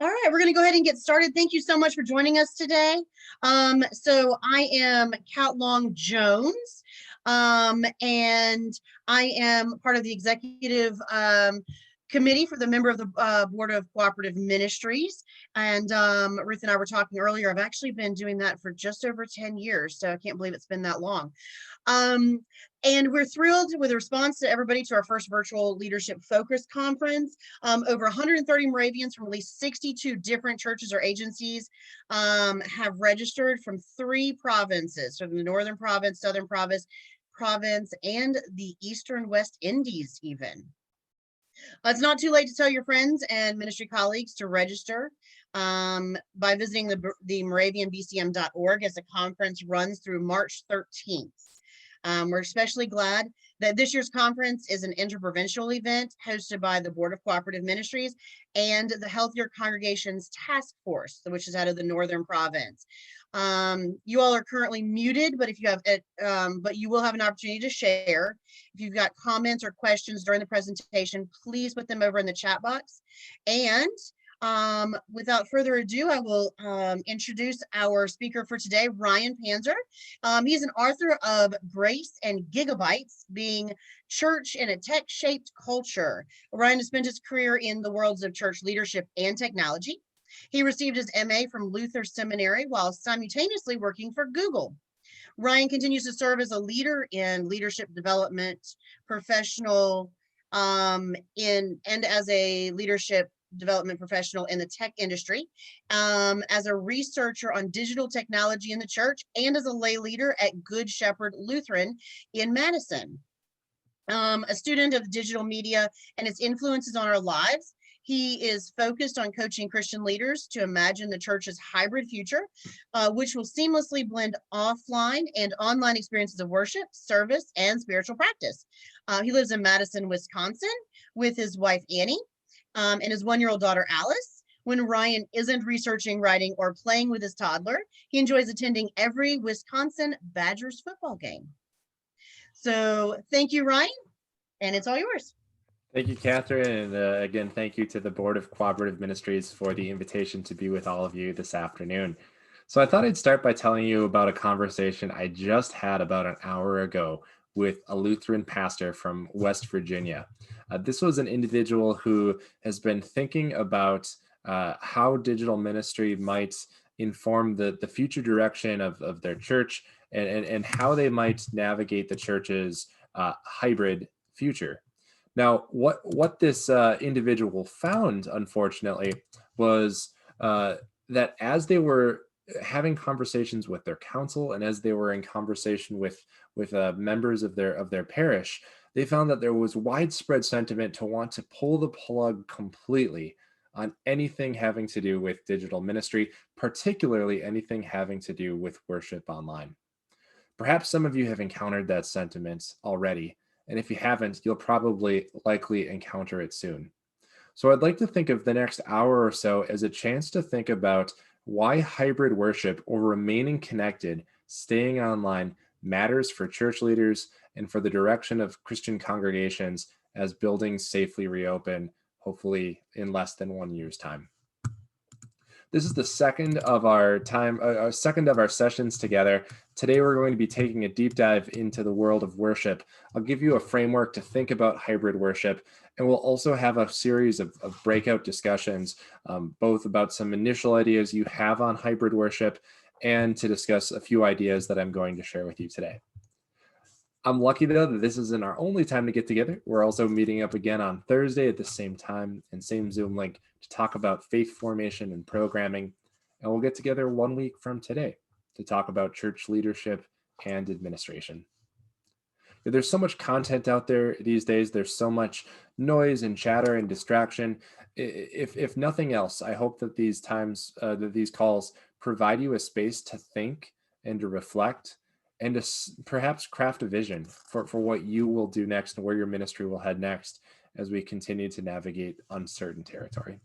All right, we're going to go ahead and get started. Thank you so much for joining us today. So I am Kat Long Jones, and I am part of the executive committee for the member of the Board of Cooperative Ministries. And Ruth and I were talking earlier, I've actually been doing that for just over 10 years, so I can't believe it's been that long. And we're thrilled with the response to everybody to our first virtual leadership focus conference. Over 130 Moravians from at least 62 different churches or agencies have registered from 3 provinces, from the Northern Province, Southern Province, and the Eastern West Indies even. It's not too late to tell your friends and ministry colleagues to register by visiting the MoravianBCM.org as the conference runs through March 13th. We're especially glad that this year's conference is an interprovincial event hosted by the Board of Cooperative Ministries and the Healthier Congregations Task Force, which is out of the Northern Province. You all are currently muted, but if you have, but you will have an opportunity to share. If you've got comments or questions during the presentation, please put them over in the chat box. And without further ado, I will introduce our speaker for today, Ryan Panzer. He's an author of Grace and Gigabytes, Being Church in a Tech-Shaped Culture. Ryan has spent his career in the worlds of church leadership and technology. He received his MA from Luther Seminary while simultaneously working for Google. Ryan continues to serve as a leader in leadership development professional and as a leadership development professional in the tech industry, as a researcher on digital technology in the church, and as a lay leader at Good Shepherd Lutheran in Madison. A student of digital media and its influences on our lives, he is focused on coaching Christian leaders to imagine the church's hybrid future, which will seamlessly blend offline and online experiences of worship, service, and spiritual practice. He lives in Madison, Wisconsin with his wife, Annie, and his 1-year-old daughter, Alice. When Ryan isn't researching, writing, or playing with his toddler, he enjoys attending every Wisconsin Badgers football game. So thank you, Ryan, and it's all yours. Thank you, Catherine. And again, thank you to the Board of Cooperative Ministries for the invitation to be with all of you this afternoon. So I thought I'd start by telling you about a conversation I just had about an hour ago with a Lutheran pastor from West Virginia. This was an individual who has been thinking about how digital ministry might inform the future direction of their church and how they might navigate the church's hybrid future. Now, what this individual found, unfortunately, was that as they were having conversations with their council and as they were in conversation with members of their parish, they found that there was widespread sentiment to want to pull the plug completely on anything having to do with digital ministry, particularly anything having to do with worship online. Perhaps some of you have encountered that sentiment already, and if you haven't, you'll likely encounter it soon. So I'd like to think of the next hour or so as a chance to think about why hybrid worship or remaining connected, staying online, matters for church leaders and for the direction of Christian congregations as buildings safely reopen, hopefully in less than 1 year's time. This is the second of our sessions together. Today, we're going to be taking a deep dive into the world of worship. I'll give you a framework to think about hybrid worship, and we'll also have a series of breakout discussions, both about some initial ideas you have on hybrid worship and to discuss a few ideas that I'm going to share with you today. I'm lucky, though, that this isn't our only time to get together. We're also meeting up again on Thursday at the same time and same Zoom link to talk about faith formation and programming. And we'll get together 1 week from today to talk about church leadership and administration. There's so much content out there these days. There's so much noise and chatter and distraction. If nothing else, I hope that these calls provide you a space to think and to reflect and to perhaps craft a vision for what you will do next and where your ministry will head next as we continue to navigate uncertain territory.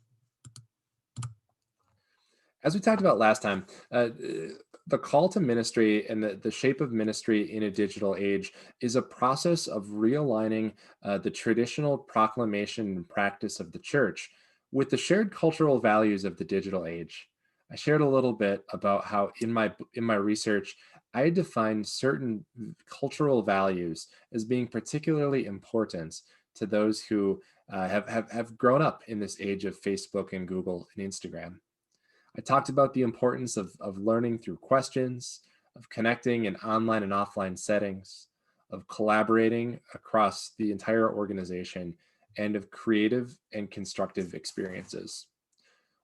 As we talked about last time, the call to ministry and the shape of ministry in a digital age is a process of realigning the traditional proclamation and practice of the church With the shared cultural values of the digital age, I shared a little bit about how in my research, I defined certain cultural values as being particularly important to those who have grown up in this age of Facebook and Google and Instagram. I talked about the importance of learning through questions, of connecting in online and offline settings, of collaborating across the entire organization, and of creative and constructive experiences.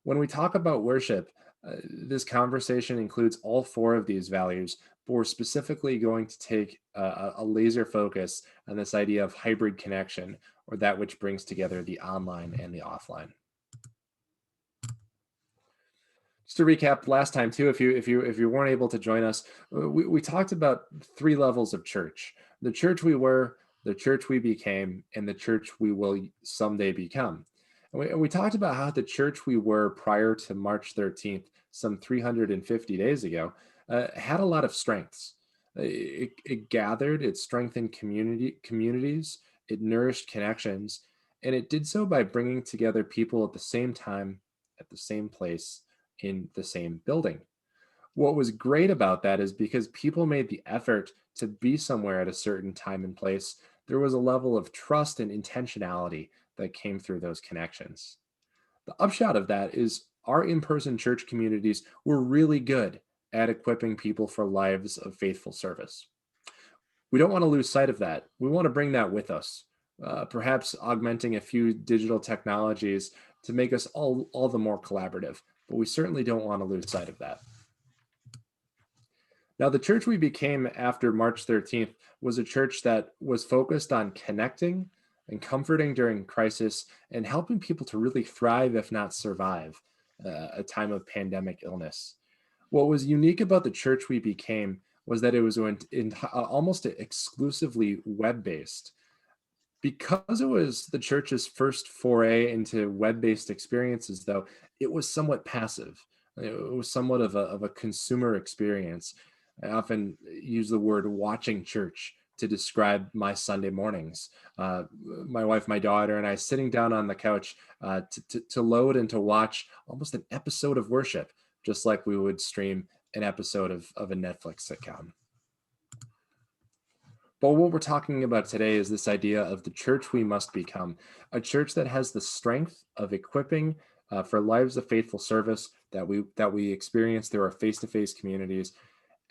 When we talk about worship, this conversation includes all four of these values, but we're specifically going to take a laser focus on this idea of hybrid connection, or that which brings together the online and the offline. Just to recap last time too, if you weren't able to join us, we talked about three levels of church: the church we were, the church we became, and the church we will someday become. And we talked about how the church we were prior to March 13th, some 350 days ago, had a lot of strengths. It gathered, it strengthened communities, it nourished connections, and it did so by bringing together people at the same time, at the same place, in the same building. What was great about that is because people made the effort to be somewhere at a certain time and place, there was a level of trust and intentionality that came through those connections. The upshot of that is our in person church communities were really good at equipping people for lives of faithful service. We don't want to lose sight of that. We want to bring that with us, perhaps augmenting a few digital technologies to make us all the more collaborative, but we certainly don't want to lose sight of that. Now, the church we became after March 13th was a church that was focused on connecting and comforting during crisis and helping people to really thrive, if not survive, a time of pandemic illness. What was unique about the church we became was that it was almost exclusively web-based. Because it was the church's first foray into web-based experiences, though, it was somewhat passive. It was somewhat of a consumer experience. I often use the word watching church to describe my Sunday mornings. My wife, my daughter, and I sitting down on the couch to load and to watch almost an episode of worship, just like we would stream an episode of a Netflix sitcom. But what we're talking about today is this idea of the church we must become, a church that has the strength of equipping for lives of faithful service that we experience through our face-to-face communities,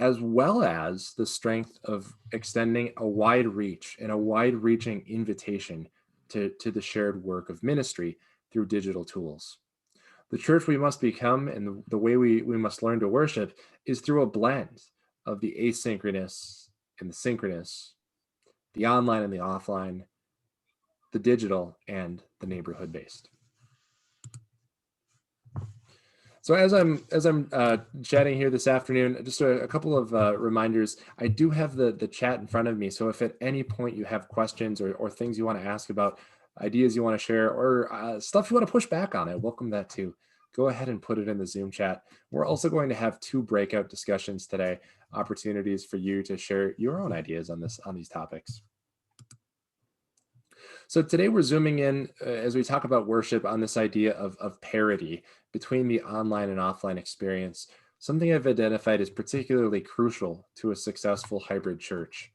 as well as the strength of extending a wide reach and a wide-reaching invitation to the shared work of ministry through digital tools. The church we must become and the way we must learn to worship is through a blend of the asynchronous and the synchronous, the online and the offline, the digital and the neighborhood based. So as I'm chatting here this afternoon, just a couple of reminders. I do have the chat in front of me. So if at any point you have questions or things you want to ask about, ideas you want to share, or stuff you want to push back on, I welcome that too. Go ahead and put it in the Zoom chat. We're also going to have 2 breakout discussions today, opportunities for you to share your own ideas on these topics. So today we're zooming in as we talk about worship on this idea of parity between the online and offline experience, something I've identified as particularly crucial to a successful hybrid church.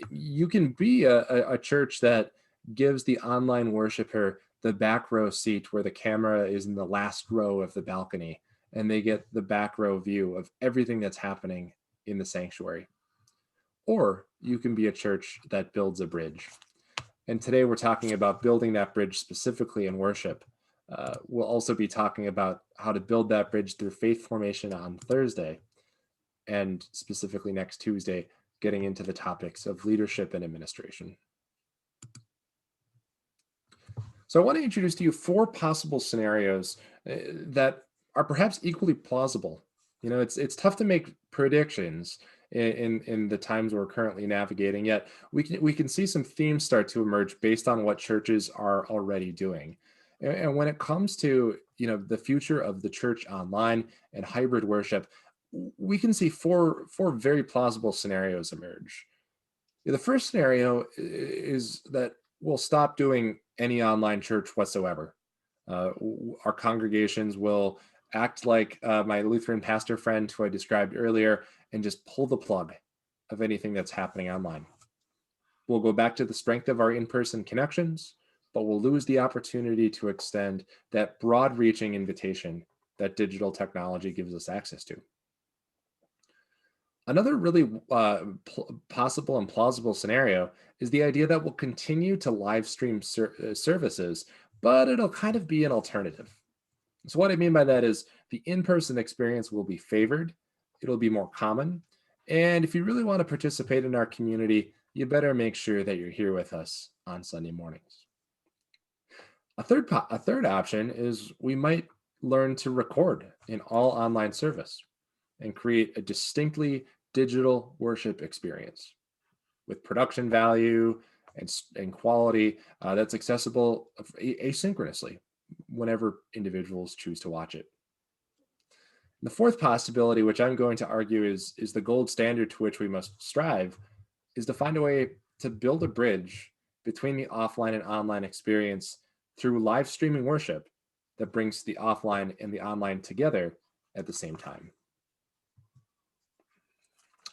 You can be a church that gives the online worshiper the back row seat where the camera is in the last row of the balcony and they get the back row view of everything that's happening in the sanctuary. Or you can be a church that builds a bridge. And today we're talking about building that bridge specifically in worship. We'll also be talking about how to build that bridge through faith formation on Thursday, and specifically next Tuesday, getting into the topics of leadership and administration. So I want to introduce to you 4 possible scenarios that are perhaps equally plausible. You know, it's tough to make predictions in the times we're currently navigating, yet we can see some themes start to emerge based on what churches are already doing. And when it comes to, you know, the future of the church online and hybrid worship, we can see four very plausible scenarios emerge. The first scenario is that we'll stop doing any online church whatsoever. Our congregations will act like my Lutheran pastor friend who I described earlier and just pull the plug of anything that's happening online. We'll go back to the strength of our in-person connections, but we'll lose the opportunity to extend that broad-reaching invitation that digital technology gives us access to. Another really possible and plausible scenario is the idea that we'll continue to live stream services, but it'll kind of be an alternative. So what I mean by that is the in-person experience will be favored, it'll be more common, and if you really want to participate in our community, you better make sure that you're here with us on Sunday mornings. A third option is we might learn to record an all online service and create a distinctly digital worship experience with production value and quality that's accessible asynchronously whenever individuals choose to watch it. The fourth possibility, which I'm going to argue is the gold standard to which we must strive, is to find a way to build a bridge between the offline and online experience through live streaming worship that brings the offline and the online together at the same time.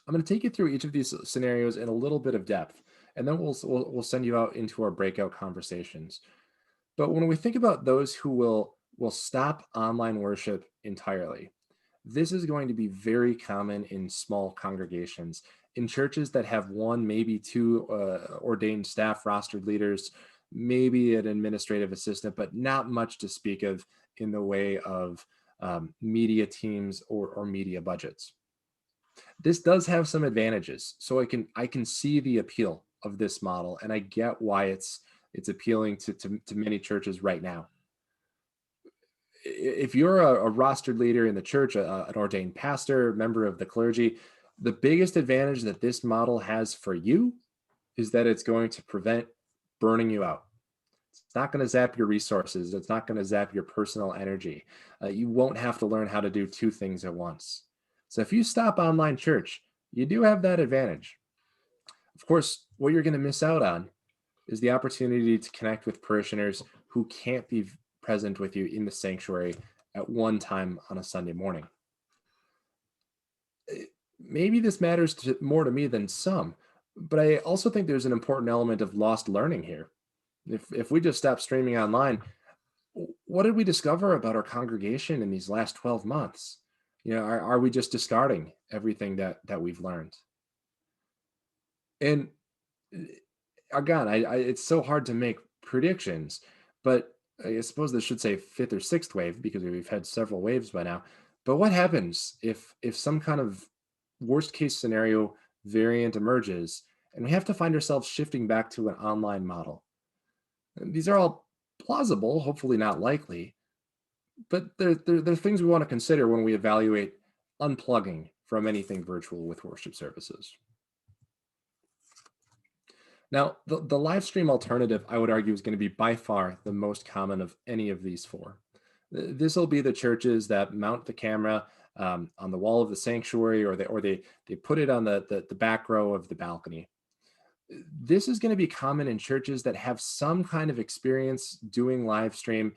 I'm going to take you through each of these scenarios in a little bit of depth, and then we'll send you out into our breakout conversations. But when we think about those who will stop online worship entirely, this is going to be very common in small congregations, in churches that have one, maybe two ordained staff rostered leaders, maybe an administrative assistant, but not much to speak of in the way of media teams or media budgets. This does have some advantages, so I can see the appeal of this model, and I get why it's appealing to many churches right now. If you're a rostered leader in the church, an ordained pastor, member of the clergy, the biggest advantage that this model has for you is that it's going to prevent burning you out. It's not going to zap your resources. It's not going to zap your personal energy. You won't have to learn how to do two things at once. So if you stop online church, you do have that advantage. Of course, what you're going to miss out on is the opportunity to connect with parishioners who can't be present with you in the sanctuary at one time on a Sunday morning. Maybe this matters more to me than some, but I also think there's an important element of lost learning here. If we just stop streaming online, what did we discover about our congregation in these last 12 months? Are we just discarding everything that we've learned? And again, it's so hard to make predictions, but I suppose this should say fifth or sixth wave because we've had several waves by now. But what happens if some kind of worst case scenario variant emerges and we have to find ourselves shifting back to an online model? And these are all plausible, hopefully not likely, but they're things we want to consider when we evaluate unplugging from anything virtual with worship services. Now, the live stream alternative, I would argue, is going to be by far the most common of any of these four. This will be the churches that mount the camera on the wall of the sanctuary, or they put it on the back row of the balcony. This is going to be common in churches that have some kind of experience doing live stream.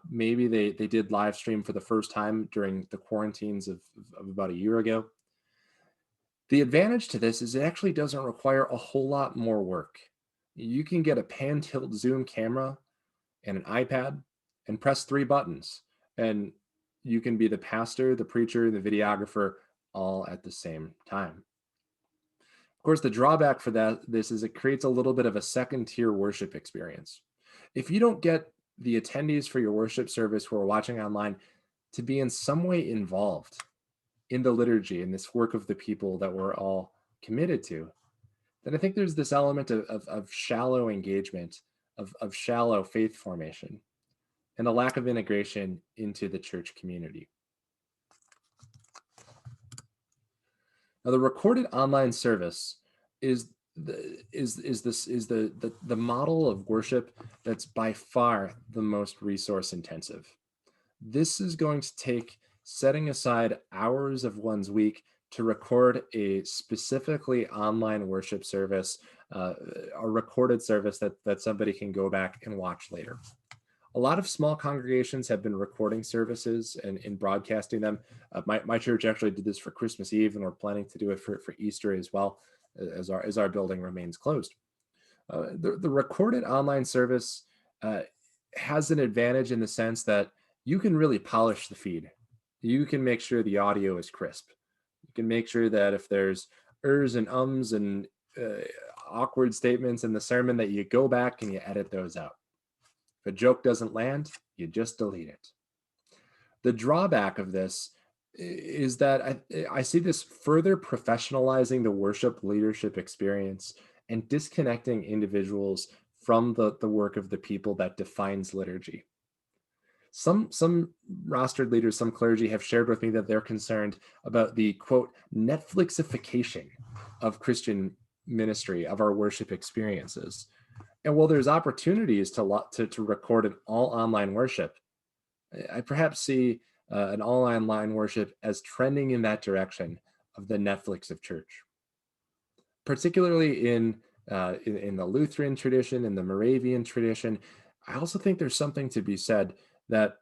Maybe they did live stream for the first time during the quarantines of about a year ago. The advantage to this is it actually doesn't require a whole lot more work. You can get a pan tilt zoom camera and an iPad and press 3 buttons, and you can be the pastor, the preacher, and the videographer all at the same time. Of course, the drawback for this is it creates a little bit of a second tier worship experience. If you don't get the attendees for your worship service who are watching online to be in some way involved in the liturgy and this work of the people that we're all committed to, then I think there's this element of shallow engagement, of shallow faith formation, and a lack of integration into the church community. Now, the recorded online service is the model of worship that's by far the most resource intensive. This is going to take setting aside hours of one's week to record a specifically online worship service, a recorded service that somebody can go back and watch later. A lot of small congregations have been recording services and broadcasting them. My church actually did this for Christmas Eve, and we're planning to do it for Easter as well, as our building remains closed. The recorded online service has an advantage in the sense that you can really polish the feed. You can make sure the audio is crisp. You can make sure that if there's ers and ums and awkward statements in the sermon, that you go back and you edit those out. If a joke doesn't land, you just delete it. The drawback of this is that I see this further professionalizing the worship leadership experience and disconnecting individuals from the work of the people that defines liturgy. Some rostered leaders, some clergy have shared with me that they're concerned about the, quote, Netflixification of Christian ministry, of our worship experiences. And while there's opportunities to record an all online worship, I perhaps see an all online worship as trending in that direction of the Netflix of church, particularly in the Lutheran tradition, in the Moravian tradition. I also think there's something to be said that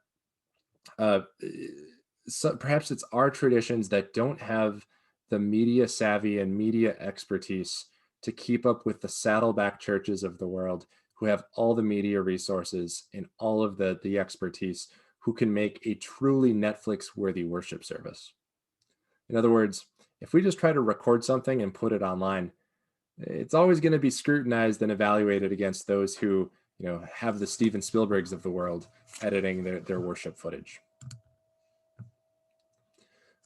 perhaps it's our traditions that don't have the media savvy and media expertise to keep up with the saddleback churches of the world, who have all the media resources and all of the expertise, who can make a truly Netflix-worthy worship service. In other words, if we just try to record something and put it online, it's always going to be scrutinized and evaluated against those who, have the Steven Spielbergs of the world editing their worship footage.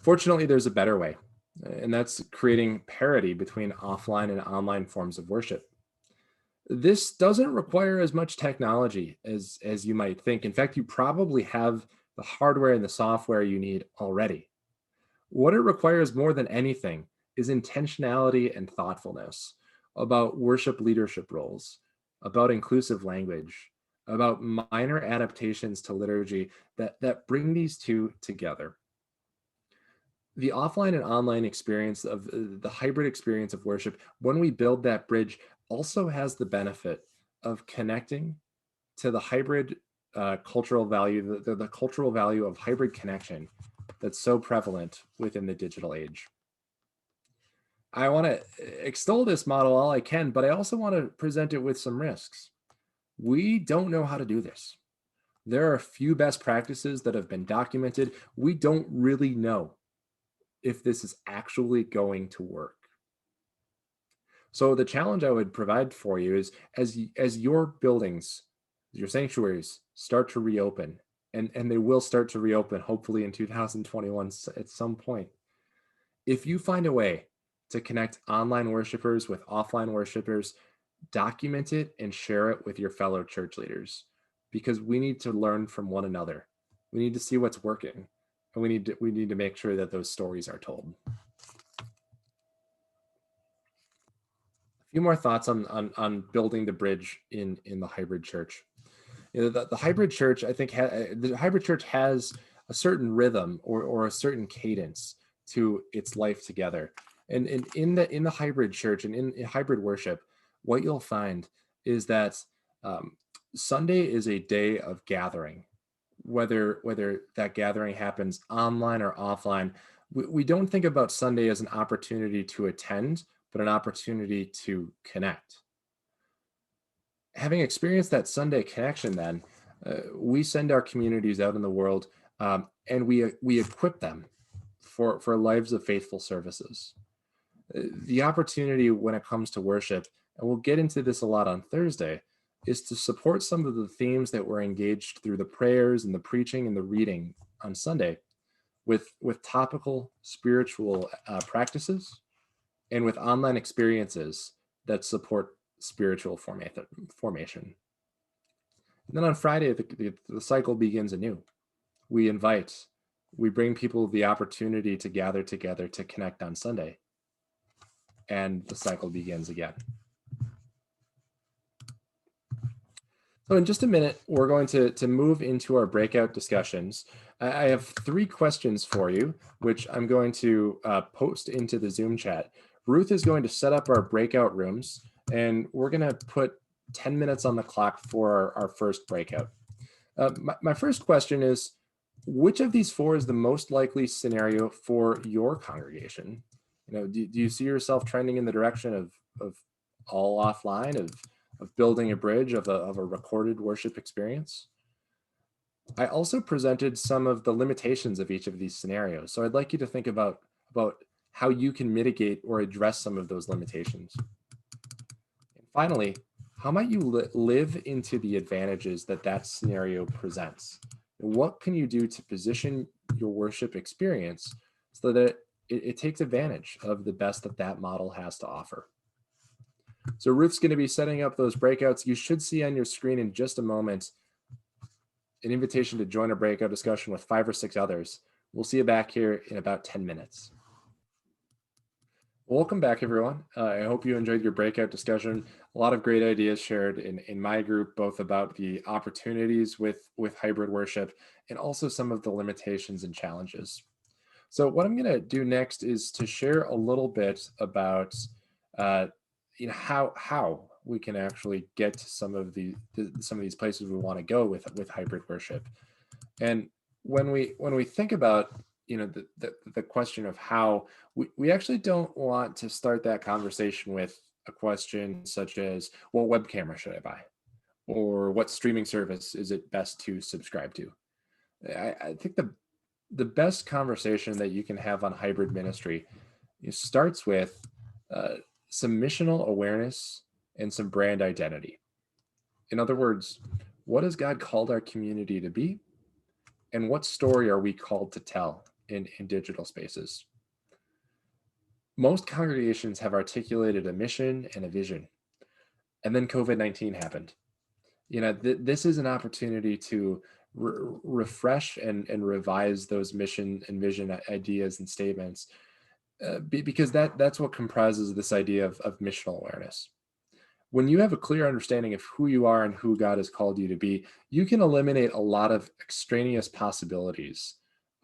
Fortunately, there's a better way, and that's creating parity between offline and online forms of worship. This doesn't require as much technology as you might think. In fact, you probably have the hardware and the software you need already. What it requires more than anything is intentionality and thoughtfulness about worship leadership roles, about inclusive language, about minor adaptations to liturgy that bring these two together. The offline and online experience of the hybrid experience of worship, when we build that bridge, also has the benefit of connecting to the hybrid cultural value, the cultural value of hybrid connection that's so prevalent within the digital age. I want to extol this model all I can, but I also want to present it with some risks. We don't know how to do this. There are a few best practices that have been documented. We don't really know if this is actually going to work. So the challenge I would provide for you is, as your buildings, your sanctuaries start to reopen, and they will start to reopen hopefully in 2021 at some point, if you find a way to connect online worshipers with offline worshipers, document it and share it with your fellow church leaders, because we need to learn from one another. We need to see what's working, and we need to make sure that those stories are told. A few more thoughts on building the bridge in the hybrid church. The hybrid church, I think, the hybrid church has a certain rhythm or a certain cadence to its life together. And in the hybrid church and in hybrid worship, what you'll find is that Sunday is a day of gathering, whether that gathering happens online or offline. We don't think about Sunday as an opportunity to attend, but an opportunity to connect. Having experienced that Sunday connection, then we send our communities out in the world, and we equip them for lives of faithful services. The opportunity when it comes to worship, and we'll get into this a lot on Thursday, is to support some of the themes that were engaged through the prayers and the preaching and the reading on Sunday with topical spiritual practices and with online experiences that support spiritual formation. And then on Friday, the cycle begins anew. We bring people the opportunity to gather together to connect on Sunday, and the cycle begins again. So in just a minute, we're going to move into our breakout discussions. I have 3 questions for you, which I'm going to post into the Zoom chat. Ruth is going to set up our breakout rooms, and we're going to put 10 minutes on the clock for our first breakout. My first question is, which of these four is the most likely scenario for your congregation? Do you see yourself trending in the direction of all offline, of building a bridge, of a recorded worship experience? I also presented some of the limitations of each of these scenarios. So I'd like you to think about how you can mitigate or address some of those limitations. And finally, how might you live into the advantages that scenario presents? And what can you do to position your worship experience so that it takes advantage of the best that model has to offer? So Ruth's going to be setting up those breakouts. You should see on your screen in just a moment an invitation to join a breakout discussion with 5 or 6 others. We'll see you back here in about 10 minutes. Welcome back, everyone. I hope you enjoyed your breakout discussion. A lot of great ideas shared in my group, both about the opportunities with hybrid worship and also some of the limitations and challenges. So what I'm going to do next is to share a little bit about how we can actually get to some of these places we want to go with hybrid worship. And when we think about the question of how, we actually don't want to start that conversation with a question such as, what web camera should I buy, or what streaming service is it best to subscribe to? I think the best conversation that you can have on hybrid ministry starts with some missional awareness and some brand identity. In other words, what has God called our community to be? And what story are we called to tell in digital spaces? Most congregations have articulated a mission and a vision. And then COVID-19 happened. This is an opportunity to refresh and revise those mission and vision ideas and statements, because that's what comprises this idea of missional awareness. When you have a clear understanding of who you are and who God has called you to be, you can eliminate a lot of extraneous possibilities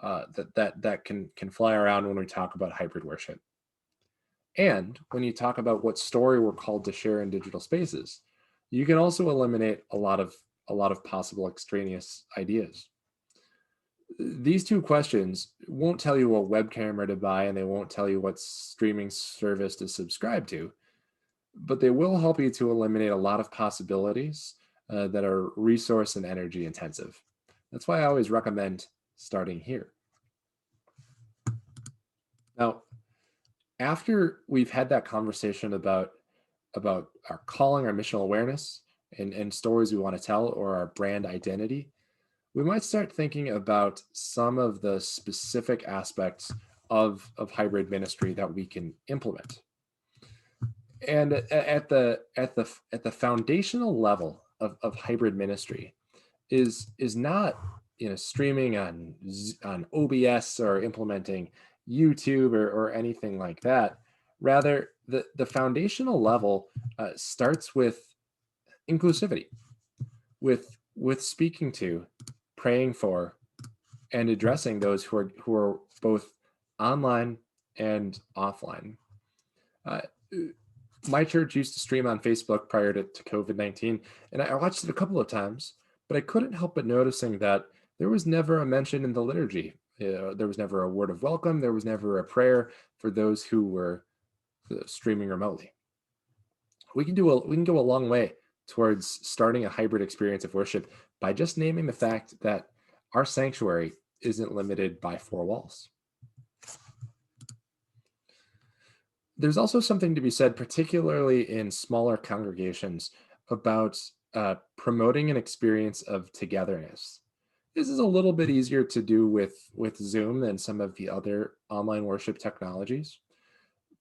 that can fly around when we talk about hybrid worship. And when you talk about what story we're called to share in digital spaces, you can also eliminate a lot of possible extraneous ideas. These two questions won't tell you what web camera to buy, and they won't tell you what streaming service to subscribe to, but they will help you to eliminate a lot of possibilities that are resource and energy intensive. That's why I always recommend starting here. Now, after we've had that conversation about our calling, our missional awareness, and stories we want to tell, or our brand identity, we might start thinking about some of the specific aspects of hybrid ministry that we can implement. And at the foundational level of hybrid ministry is not streaming on OBS or implementing YouTube or anything like that. Rather, the foundational level starts with inclusivity, with speaking to, praying for, and addressing those who are both online and offline. My church used to stream on Facebook prior to COVID-19, and I watched it a couple of times, but I couldn't help but noticing that there was never a mention in the liturgy. There was never a word of welcome. There was never a prayer for those who were streaming remotely. We can go a long way towards starting a hybrid experience of worship by just naming the fact that our sanctuary isn't limited by 4 walls. There's also something to be said, particularly in smaller congregations, about promoting an experience of togetherness. This is a little bit easier to do with Zoom than some of the other online worship technologies,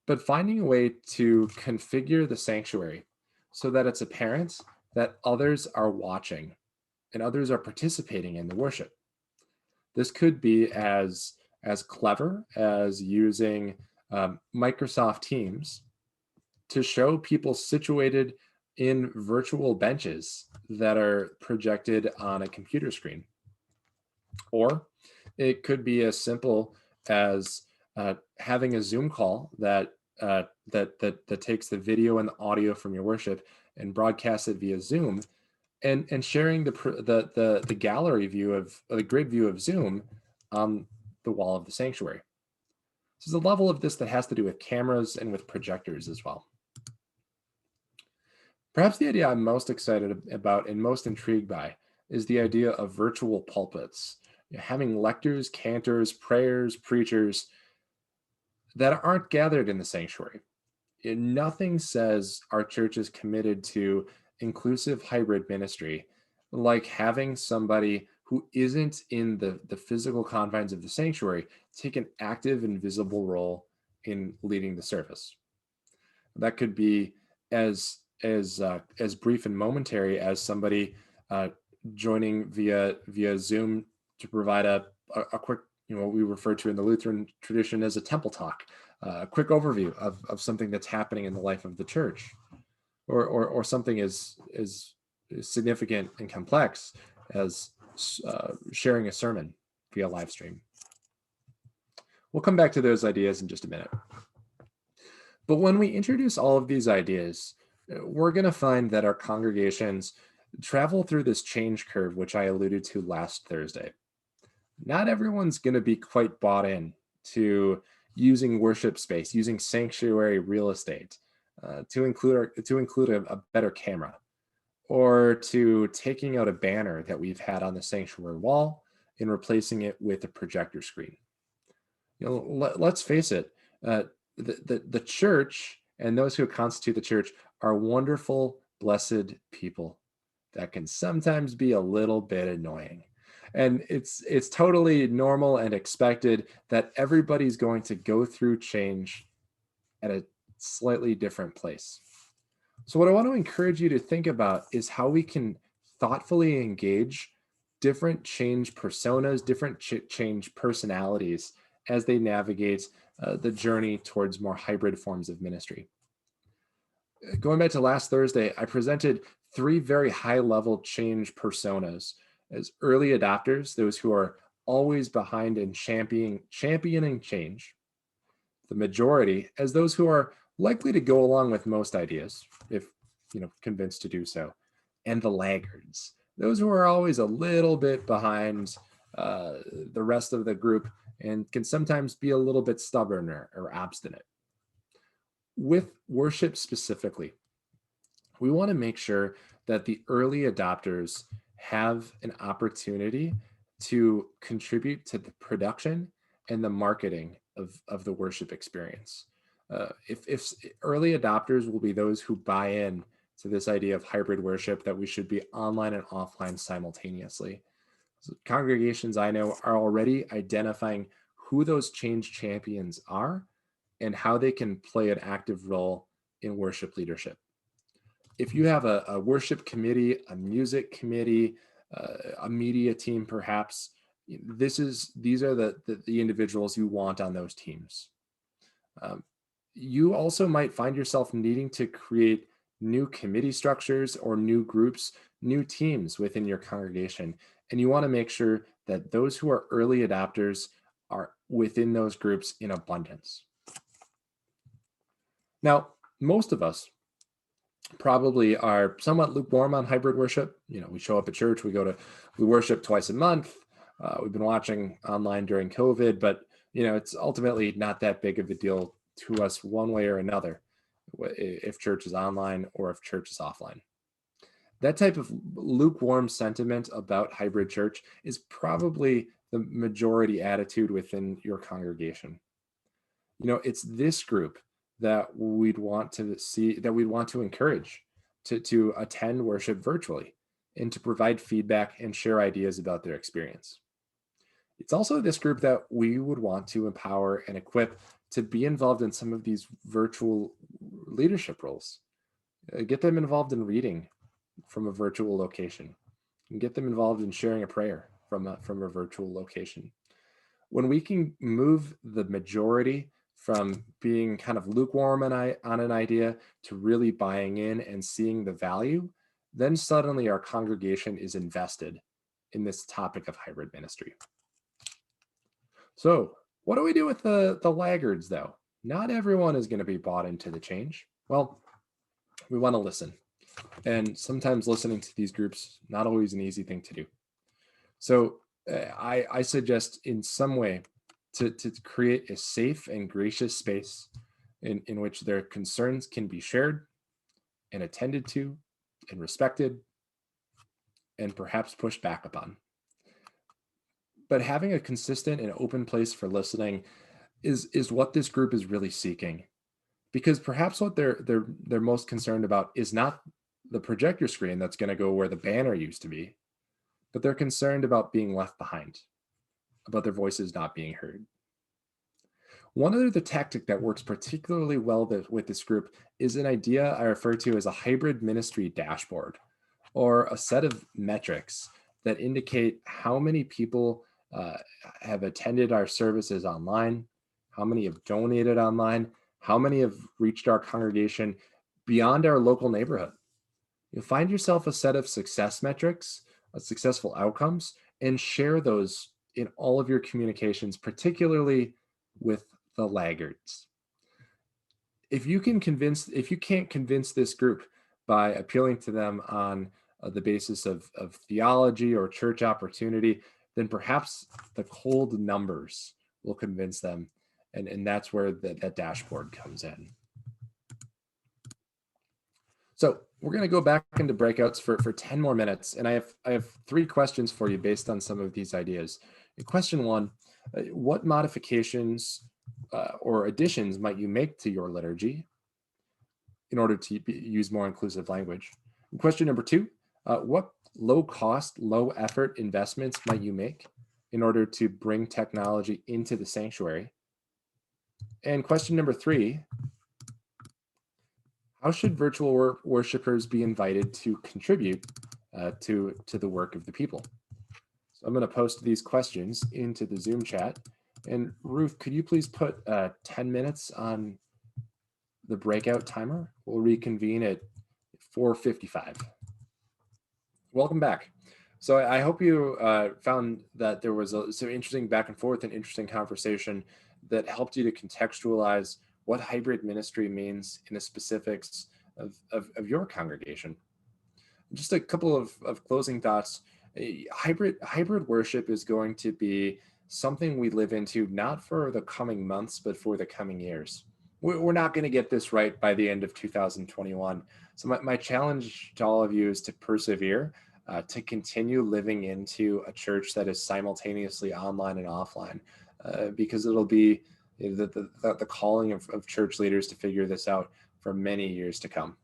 but finding a way to configure the sanctuary so that it's apparent that others are watching and others are participating in the worship. This could be as clever as using Microsoft Teams to show people situated in virtual benches that are projected on a computer screen. Or it could be as simple as having a Zoom call that takes the video and the audio from your worship and broadcasts it via Zoom, and sharing the gallery view of the grid view of Zoom on the wall of the sanctuary. So there's a level of this that has to do with cameras and with projectors as well. Perhaps the idea I'm most excited about and most intrigued by is the idea of virtual pulpits, having lectors, cantors, prayers, preachers that aren't gathered in the sanctuary. Nothing says our church is committed to inclusive hybrid ministry like having somebody who isn't in the physical confines of the sanctuary take an active and visible role in leading the service. That could be as brief and momentary as somebody joining via Zoom to provide a quick, what we refer to in the Lutheran tradition as a temple talk, a quick overview of something that's happening in the life of the church, or something as significant and complex as sharing a sermon via live stream. We'll come back to those ideas in just a minute. But when we introduce all of these ideas, we're going to find that our congregations travel through this change curve, which I alluded to last Thursday. Not everyone's going to be quite bought in to using worship space, using sanctuary real estate, to include a better camera, or to taking out a banner that we've had on the sanctuary wall and replacing it with a projector screen. Let's face it, the church and those who constitute the church are wonderful, blessed people that can sometimes be a little bit annoying. And it's totally normal and expected that everybody's going to go through change at a slightly different place. So what I want to encourage you to think about is how we can thoughtfully engage different change personas, different change personalities as they navigate the journey towards more hybrid forms of ministry. Going back to last Thursday, I presented 3 very high-level change personas as early adopters, those who are always behind and championing change. The majority as those who are likely to go along with most ideas, if convinced to do so. And the laggards, those who are always a little bit behind the rest of the group and can sometimes be a little bit stubborn or obstinate. With worship specifically, we want to make sure that the early adopters have an opportunity to contribute to the production and the marketing of the worship experience. If early adopters will be those who buy in to this idea of hybrid worship, that we should be online and offline simultaneously. So congregations I know are already identifying who those change champions are and how they can play an active role in worship leadership. If you have a worship committee, a music committee, a media team, perhaps, these are the individuals you want on those teams. You also might find yourself needing to create new committee structures or new groups, new teams within your congregation. And you want to make sure that those who are early adopters are within those groups in abundance. Now, most of us probably are somewhat lukewarm on hybrid worship. We show up at church, we worship twice a month. We've been watching online during COVID, but it's ultimately not that big of a deal to us one way or another, if church is online or if church is offline. That type of lukewarm sentiment about hybrid church is probably the majority attitude within your congregation. It's this group that we'd want to encourage to attend worship virtually and to provide feedback and share ideas about their experience. It's also this group that we would want to empower and equip to be involved in some of these virtual leadership roles. Get them involved in reading from a virtual location, and get them involved in sharing a prayer from a virtual location. When we can move the majority from being kind of lukewarm on an idea to really buying in and seeing the value, then suddenly our congregation is invested in this topic of hybrid ministry. So what do we do with the laggards, though? Not everyone is going to be bought into the change. Well, we want to listen. And sometimes listening to these groups, not always an easy thing to do. So I suggest in some way to create a safe and gracious space in which their concerns can be shared and attended to and respected and perhaps pushed back upon. But having a consistent and open place for listening is what this group is really seeking. Because perhaps what they're most concerned about is not the projector screen that's going to go where the banner used to be, but they're concerned about being left behind, about their voices not being heard. One other tactic that works particularly well with this group is an idea I refer to as a hybrid ministry dashboard, or a set of metrics that indicate how many people have attended our services online, how many have donated online, how many have reached our congregation beyond our local neighborhood. You'll find yourself a set of success metrics, successful outcomes, and share those in all of your communications, particularly with the laggards. If you can't convince this group by appealing to them on the basis of theology or church opportunity, then perhaps the cold numbers will convince them. And that's where that dashboard comes in. So we're going to go back into breakouts for 10 more minutes. And I have 3 questions for you based on some of these ideas. Question 1, what modifications or additions might you make to your liturgy in order to use more inclusive language? And question number 2, what low cost, low effort investments might you make in order to bring technology into the sanctuary? And question number 3, how should virtual worshipers be invited to contribute to the work of the people? So I'm going to post these questions into the Zoom chat. And Ruth, could you please put 10 minutes on the breakout timer? We'll reconvene at 4:55. Welcome back. So I hope you found that there was some interesting back and forth and interesting conversation that helped you to contextualize what hybrid ministry means in the specifics of your congregation. Just a couple of closing thoughts. Hybrid worship is going to be something we live into not for the coming months, but for the coming years. We're not going to get this right by the end of 2021. So my challenge to all of you is to persevere, to continue living into a church that is simultaneously online and offline, because it'll be the calling of church leaders to figure this out for many years to come.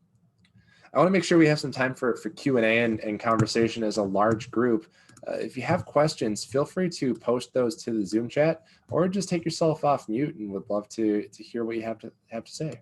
I want to make sure we have some time for Q&A and conversation as a large group. If you have questions, feel free to post those to the Zoom chat, or just take yourself off mute, and would love to hear what you have to say.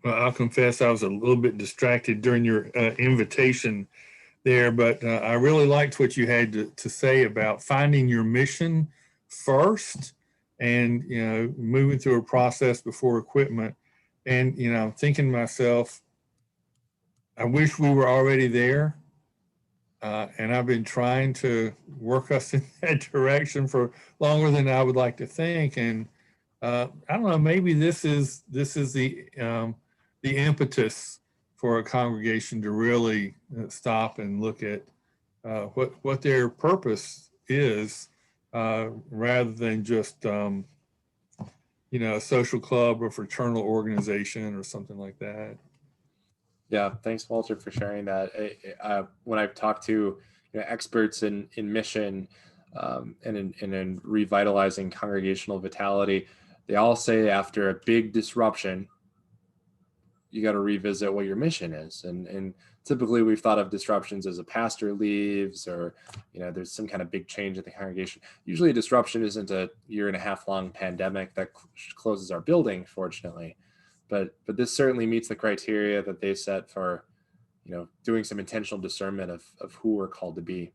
Well, I'll confess I was a little bit distracted during your invitation there, but I really liked what you had to say about finding your mission first and, moving through a process before equipment. And, thinking to myself, I wish we were already there. And I've been trying to work us in that direction for longer than I would like to think. And I don't know, maybe this is the impetus for a congregation to really stop and look at what their purpose is, rather than just a social club or fraternal organization or something like that. Yeah, thanks, Walter, for sharing that. When I've talked to experts in mission and in revitalizing congregational vitality, they all say after a big disruption, you got to revisit what your mission is. And typically we've thought of disruptions as a pastor leaves, or there's some kind of big change in the congregation. Usually a disruption isn't a 1.5 year long pandemic that closes our building, fortunately. But this certainly meets the criteria that they set for doing some intentional discernment of who we're called to be.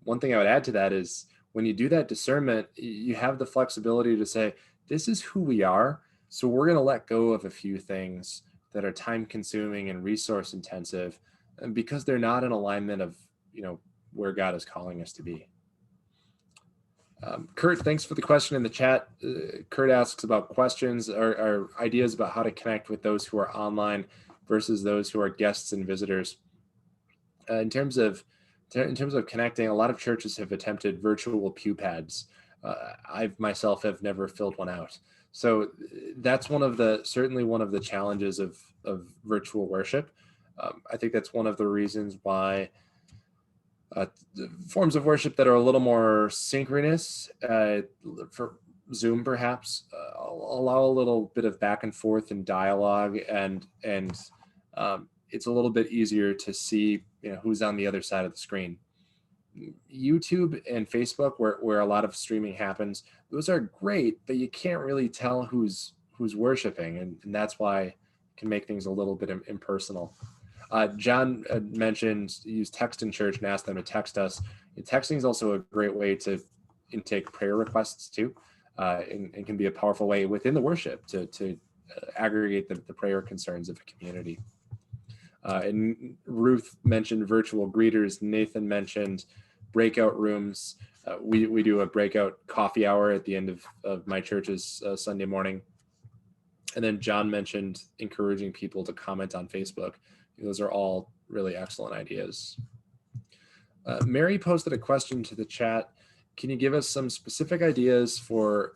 One thing I would add to that is when you do that discernment, you have the flexibility to say, this is who we are. So we're going to let go of a few things that are time consuming and resource intensive, and because they're not in alignment of, where God is calling us to be. Kurt, thanks for the question in the chat. Kurt asks about questions or ideas about how to connect with those who are online versus those who are guests and visitors. In terms of connecting, a lot of churches have attempted virtual pew pads. I myself have never filled one out. So that's certainly one of the challenges of virtual worship. I think that's one of the reasons why forms of worship that are a little more synchronous, for Zoom perhaps, allow a little bit of back and forth and dialogue, and it's a little bit easier to see who's on the other side of the screen. YouTube and Facebook, where a lot of streaming happens, those are great, but you can't really tell who's worshiping, and that's why it can make things a little bit impersonal. John mentioned use text in church and ask them to text us. Texting is also a great way to intake prayer requests too, and can be a powerful way within the worship to aggregate the prayer concerns of a community. And Ruth mentioned virtual greeters. Nathan mentioned breakout rooms. We do a breakout coffee hour at the end of my church's Sunday morning. And then John mentioned encouraging people to comment on Facebook. Those are all really excellent ideas. Mary posted a question to the chat. Can you give us some specific ideas for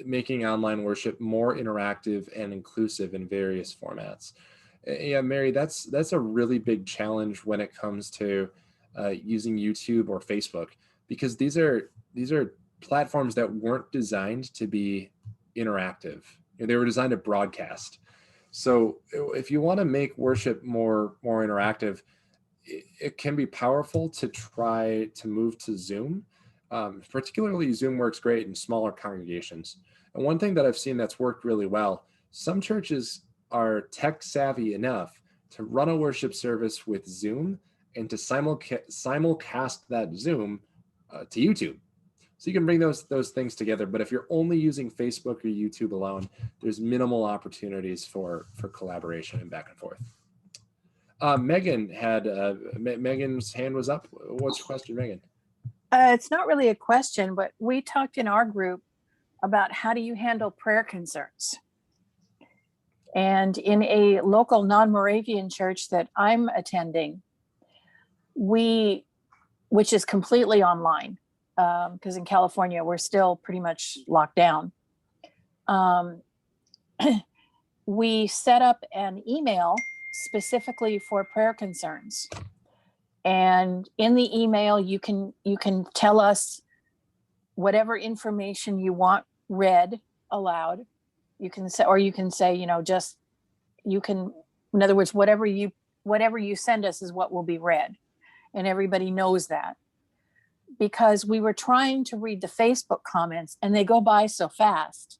making online worship more interactive and inclusive in various formats? Yeah, Mary, that's a really big challenge when it comes to using YouTube or Facebook, because these are platforms that weren't designed to be interactive. They were designed to broadcast. So if you want to make worship more interactive, it can be powerful to try to move to Zoom. Particularly Zoom works great in smaller congregations. And one thing that I've seen that's worked really well, some churches are tech savvy enough to run a worship service with Zoom and to simulcast that Zoom to YouTube. So you can bring those things together. But if you're only using Facebook or YouTube alone, there's minimal opportunities for collaboration and back and forth. Megan's hand was up. What's your question, Megan? It's not really a question, but we talked in our group about how do you handle prayer concerns. And in a local non-Moravian church that I'm attending, which is completely online, because in California, we're still pretty much locked down. We set up an email specifically for prayer concerns. And in the email, you can tell us whatever information you want read aloud. You can say, in other words, whatever you send us is what will be read. And everybody knows that. Because we were trying to read the Facebook comments and they go by so fast.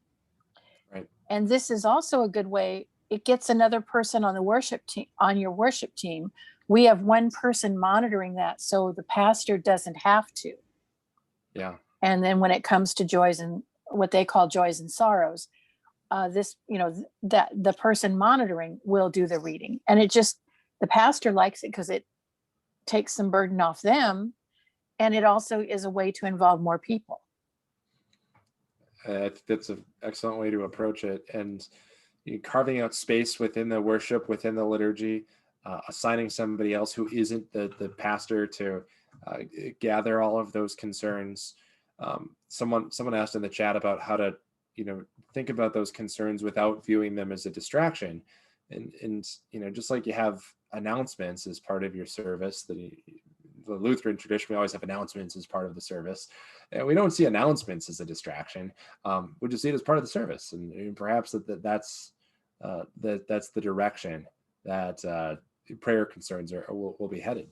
Right. And this is also a good way. It gets another person on the worship team, on your worship team. We have one person monitoring that, so the pastor doesn't have to. Yeah. And then when it comes to joys and what they call joys and sorrows, that the person monitoring will do the reading. And the pastor likes it because it takes some burden off them. And it also is a way to involve more people. I think that's an excellent way to approach it. And carving out space within the worship, within the liturgy, assigning somebody else who isn't the pastor to gather all of those concerns. Someone asked in the chat about how to think about those concerns without viewing them as a distraction. And just like you have announcements as part of your service, the Lutheran tradition, we always have announcements as part of the service. And we don't see announcements as a distraction. We just see it as part of the service. And perhaps that's the direction that prayer concerns will be headed.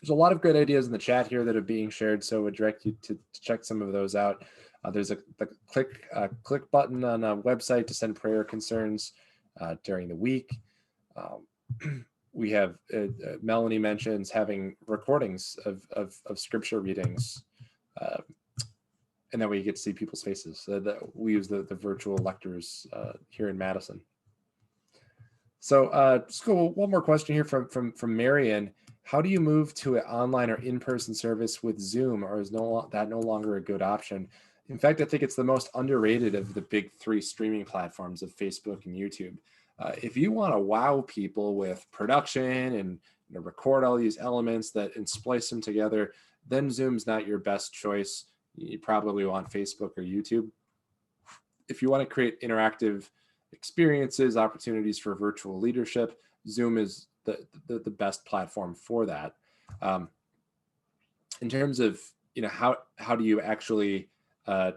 There's a lot of great ideas in the chat here that are being shared, so I would direct you to check some of those out. There's the click button on a website to send prayer concerns during the week. we have Melanie mentions having recordings of scripture readings, and that way you get to see people's faces. We use the virtual lectors here in Madison. So just go one more question here from Marion. How do you move to an online or in-person service with Zoom, or is that no longer a good option? In fact, I think it's the most underrated of the big three streaming platforms of Facebook and YouTube. If you want to wow people with production and record all these elements and splice them together, then Zoom's not your best choice. You probably want Facebook or YouTube. If you want to create interactive experiences, opportunities for virtual leadership, Zoom is the best platform for that. In terms of how do you actually how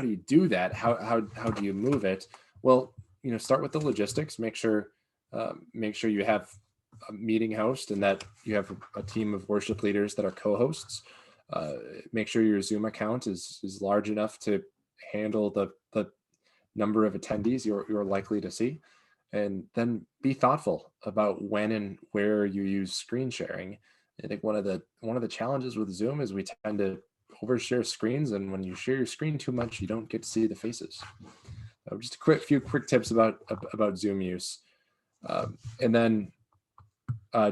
do you do that? How do you move it? Well, start with the logistics. Make sure you have a meeting host and that you have a team of worship leaders that are co-hosts. Make sure your Zoom account is large enough to handle the number of attendees you're likely to see, and then be thoughtful about when and where you use screen sharing. I think one of the challenges with Zoom is we tend to overshare screens, and when you share your screen too much, you don't get to see the faces. Just a few quick tips about Zoom use, and then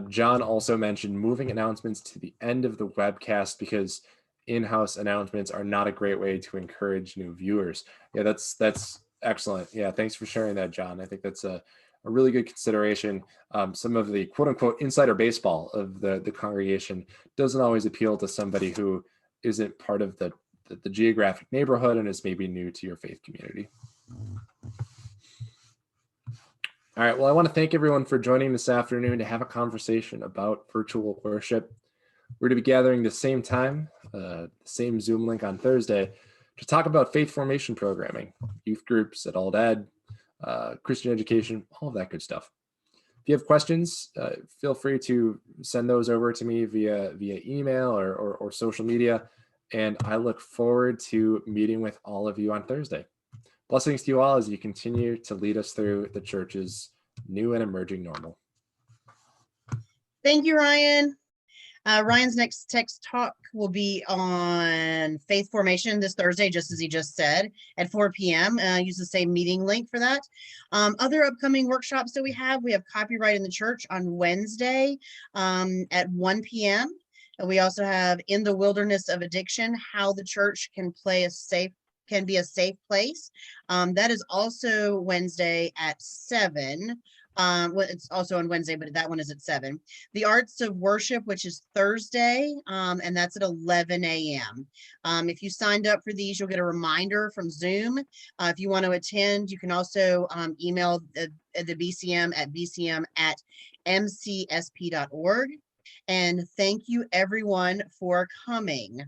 John also mentioned moving announcements to the end of the webcast because in-house announcements are not a great way to encourage new viewers. Yeah, that's excellent. Yeah, thanks for sharing that, John. I think that's a really good consideration. Some of the quote unquote insider baseball of the congregation doesn't always appeal to somebody who isn't part of the geographic neighborhood and is maybe new to your faith community. All right, well, I want to thank everyone for joining this afternoon to have a conversation about virtual worship. We're to be gathering the same time, the same Zoom link on Thursday to talk about faith formation programming, youth groups, adult ed, Christian education, all of that good stuff. If you have questions, feel free to send those over to me via email or social media, and I look forward to meeting with all of you on Thursday. Blessings to you all as you continue to lead us through the church's new and emerging normal. Thank you, Ryan. Ryan's next text talk will be on faith formation this Thursday, just as he just said, at 4 p.m. Use the same meeting link for that. Other upcoming workshops that we have Copyright in the Church on Wednesday at 1 p.m. And we also have In the Wilderness of Addiction, How the Church Can be a safe place. That is also Wednesday at 7. Well, it's also on Wednesday, but that one is at 7. The Arts of Worship, which is Thursday, and that's at 11 a.m. If you signed up for these, you'll get a reminder from Zoom. If you want to attend, you can also email the BCM at bcm@mcsp.org. And thank you everyone for coming.